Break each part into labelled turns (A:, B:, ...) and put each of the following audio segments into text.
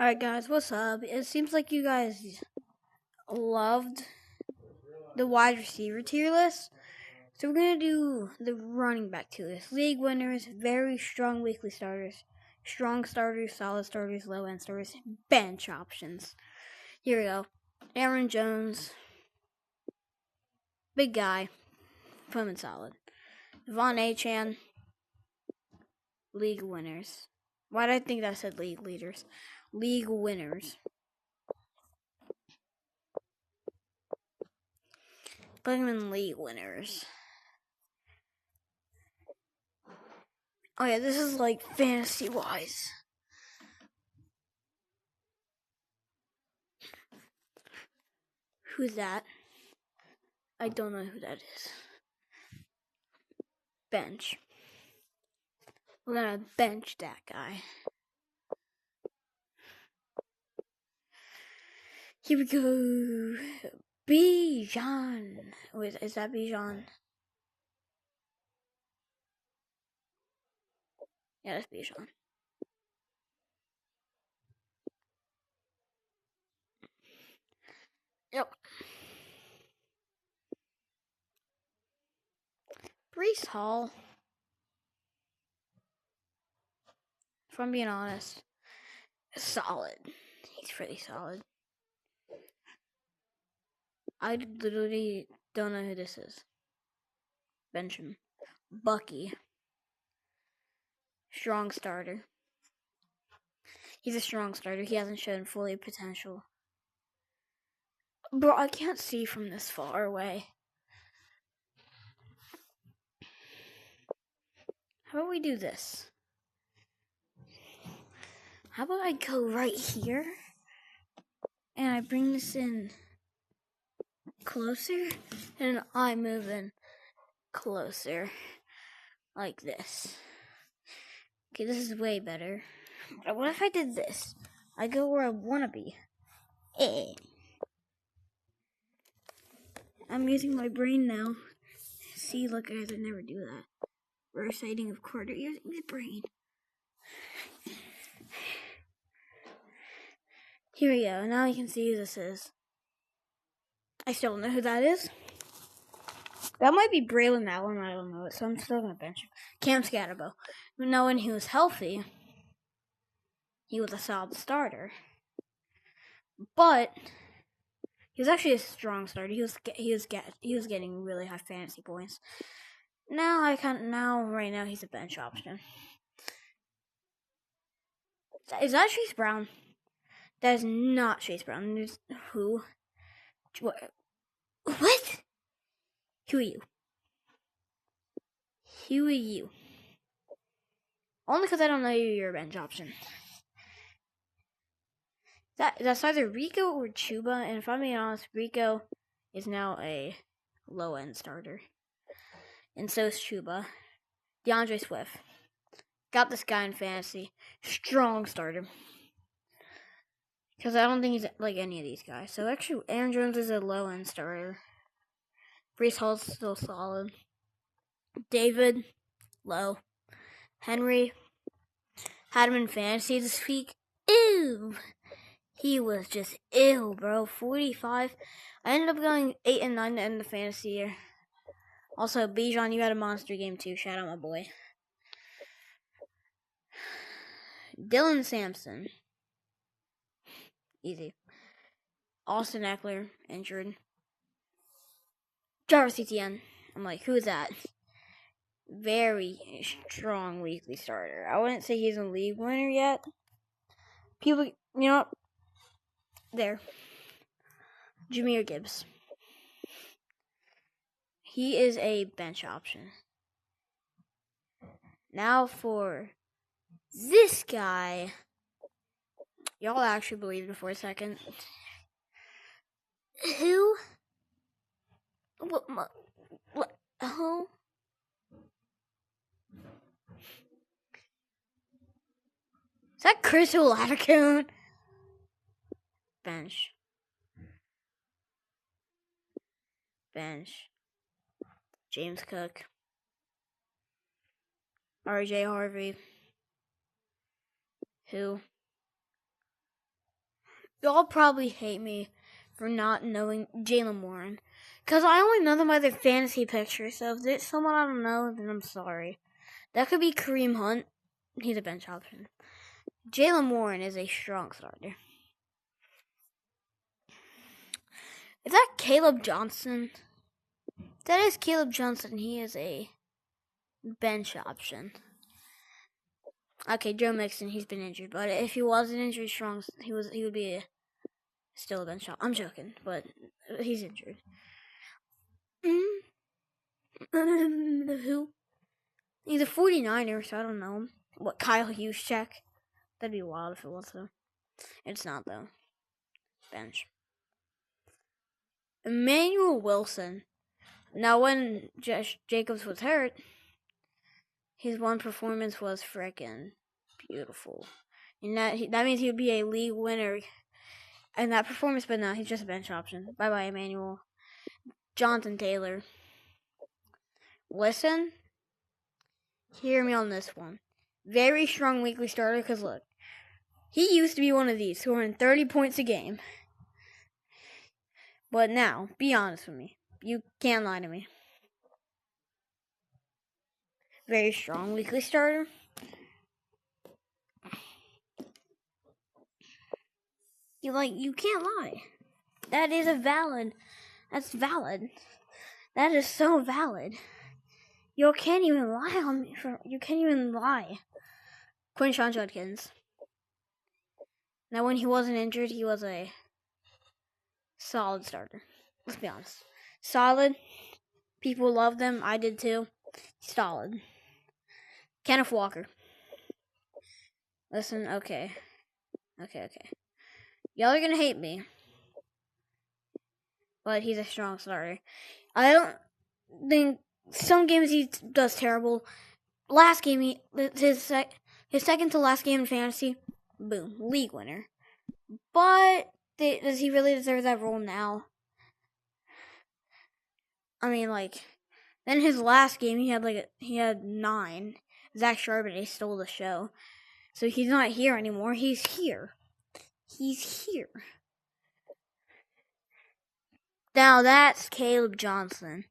A: Alright guys, what's up? It seems like you guys loved the wide receiver tier list. So we're going to do the running back tier list. League winners, very strong weekly starters, strong starters, solid starters, low end starters, bench options. Here we go. Aaron Jones, big guy, put him in solid. Von Achan, league winners. Why did I think that said league leaders? League winners. Put him in league winners. Oh yeah, this is like fantasy wise. Who's that? I don't know who that is. Bench. We're gonna bench that guy. Here we go. Bijan. Wait, is that Bijan? Yeah, that's Bijan. Yep. Breece Hall. If I'm being honest, solid. He's pretty solid. I literally don't know who this is. Bench him. Bucky. Strong starter. He's a strong starter. He hasn't shown fully potential. Bro, I can't see from this far away. How about we do this? How about I go right here and I bring this in closer and I move in closer like this. Okay, this is way better. What if I did this? I go where I want to be. I'm using my brain now. See, look guys, I never do that. Reciting of Carter using my brain. Here we go. Now you can see who this is. I still don't know who that is. That might be Braylon Allen, I don't know it, so I'm still going to bench him. Cam Scatterbo. Now when he was healthy, he was a solid starter. But he was actually a strong starter. He was getting really high fantasy points. Right now he's a bench option. Is that Chase Brown? That is not Chase Brown. There's who? What? Who are you? Who are you? Only because I don't know you're a bench option. That's either Rico or Chuba, and if I'm being honest, Rico is now a low-end starter. And so is Chuba. DeAndre Swift. Got this guy in fantasy. Strong starter. Because I don't think he's like any of these guys. So actually, Aaron Jones is a low-end starter. Breece Hall's still solid. David, low. Henry, had him in fantasy this week. Ew! He was just ill, bro. 45. I ended up going 8 and 9 to end the fantasy year. Also, Bijan, you had a monster game too. Shout out my boy. Dylan Sampson. Easy. Austin Eckler, injured. Jarvis Etienne. I'm like, who is that? Very strong weekly starter. I wouldn't say he's a league winner yet. People, you know, there. Jahmyr Gibbs. He is a bench option. Now for this guy. Y'all actually believed it for a second. Who? What? Who? Is that Chris Oladipo? Bench. James Cook. RJ Harvey. Who? Y'all probably hate me for not knowing Jaylen Warren. Because I only know them by their fantasy picture, so if there's someone I don't know, then I'm sorry. That could be Kareem Hunt. He's a bench option. Jaylen Warren is a strong starter. Is that Caleb Johnson? That is Caleb Johnson. He is a bench option. Okay, Joe Mixon, he's been injured, but if he wasn't injured strong, he would be still a bench option. I'm joking, but he's injured. Who? He's a 49er, so I don't know him. What, Kyle Juszczyk? That'd be wild if it was, though. It's not, though. Bench. Emmanuel Wilson. Now, when Josh Jacobs was hurt, his one performance was frickin' beautiful. And that means he would be a league winner. And that performance, but no, he's just a bench option. Bye-bye, Emmanuel. Jonathan Taylor. Listen. Hear me on this one. Very strong weekly starter, because look. He used to be one of these, scoring 30 points a game. But now, be honest with me. You can't lie to me. Very strong weekly starter. You can't lie. That is that's valid. That is so valid. You can't even lie on me. You can't even lie. Quinshon Judkins. Now, when he wasn't injured, he was a solid starter. Let's be honest. Solid. People loved him. I did too. Solid. Kenneth Walker. Listen, okay. Y'all are gonna hate me. But he's a strong starter. I don't think some games he does terrible. Last game, his second to last game in fantasy, boom, league winner. But does he really deserve that role now? I mean, then his last game, he had 9. Zach Charbonnet stole the show. So he's not here anymore. He's here. Now that's Caleb Johnson.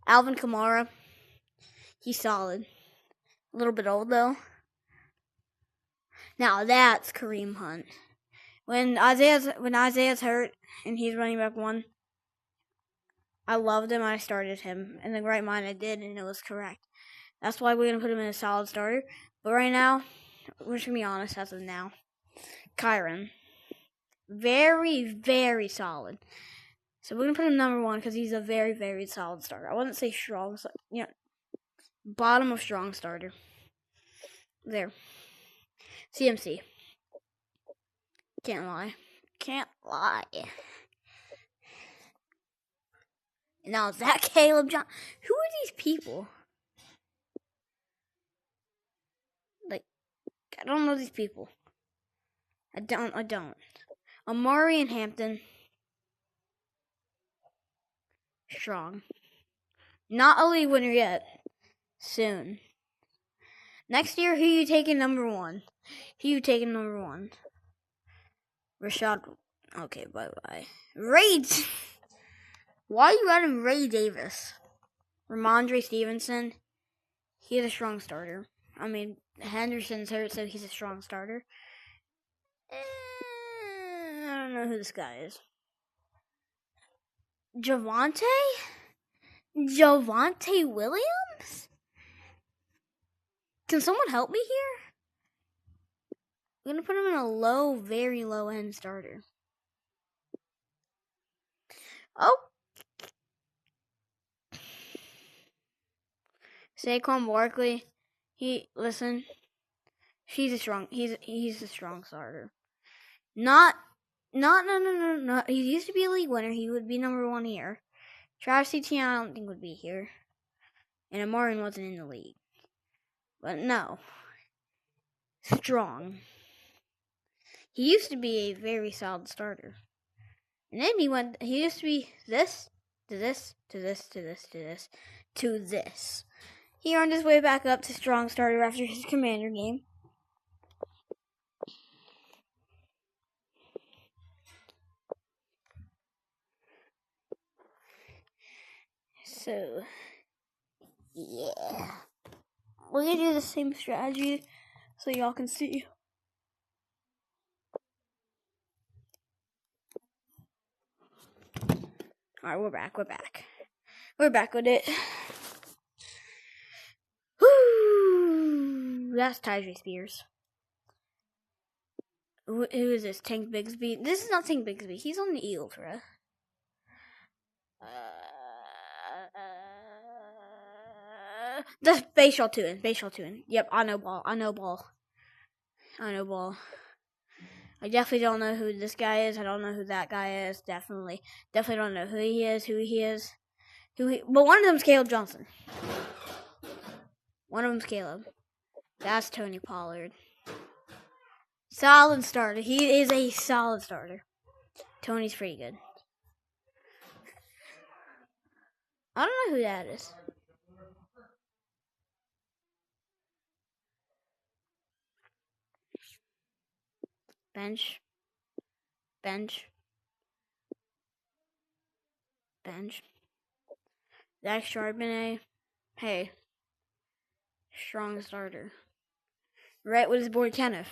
A: Alvin Kamara. He's solid. A little bit old, though. Now that's Kareem Hunt. When Isaiah's hurt and he's running back 1, I loved him. I started him. In the right mind, I did, and it was correct. That's why we're going to put him in a solid starter. But right now, we're just going to be honest as of now. Kyron. Very, very solid. So we're going to put him number 1 because he's a very, very solid starter. I wouldn't say strong. Bottom of strong starter. There. CMC. Can't lie. Now, is that Caleb Johnson? Who are these people? I don't know these people. I don't. Amari and Hampton. Strong. Not a league winner yet. Soon. Next year, who you taking number 1? Rashad. Okay, bye-bye. Why are you adding Ray Davis? Ramondre Stevenson. He's a strong starter. I mean, Henderson's hurt, so he's a strong starter. I don't know who this guy is. Javonte Williams? Can someone help me here? I'm going to put him in a low, very low-end starter. Oh. Saquon Barkley. He's a strong starter. No. He used to be a league winner. He would be number 1 here. Travis Etienne, I don't think would be here. And Amari wasn't in the league. But no. Strong. He used to be a very solid starter. And then he used to be this, to this, to this, to this, to this, to this. He earned his way back up to strong starter after his Commander game. So, yeah. We're gonna do the same strategy so y'all can see. Alright, we're back. We're back with it. Woo! That's Tyjae Spears. Who is this? Tank Bigsby? This is not Tank Bigsby. He's on the Eagles, bro. That's Bashaw Tuin. Yep, I know ball. I definitely don't know who this guy is. I don't know who that guy is. Definitely don't know who he is. But one of them's Caleb Johnson. That's Tony Pollard. Solid starter. He is a solid starter. Tony's pretty good. I don't know who that is. Bench. Zach Charbonnet. Hey. Strong starter. Right with his boy Kenneth.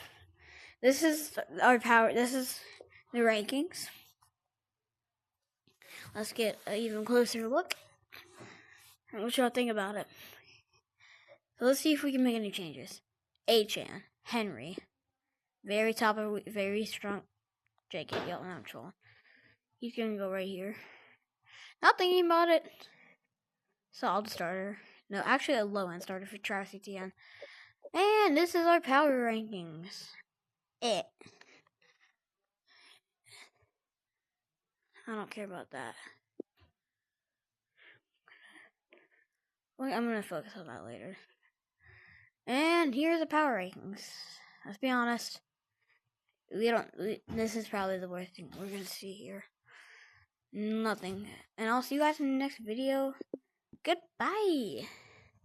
A: This is our power. This is the rankings. Let's get an even closer look. What y'all think about it? So let's see if we can make any changes. Achane, Henry, very strong. J.K. Actual. He's gonna go right here. Not thinking about it. Solid starter. No, actually a low end starter for Travis Etienne. And this is our power rankings. I don't care about that. I'm gonna focus on that later. And here's the power rankings. Let's be honest. This is probably the worst thing we're gonna see here. Nothing. And I'll see you guys in the next video. Goodbye.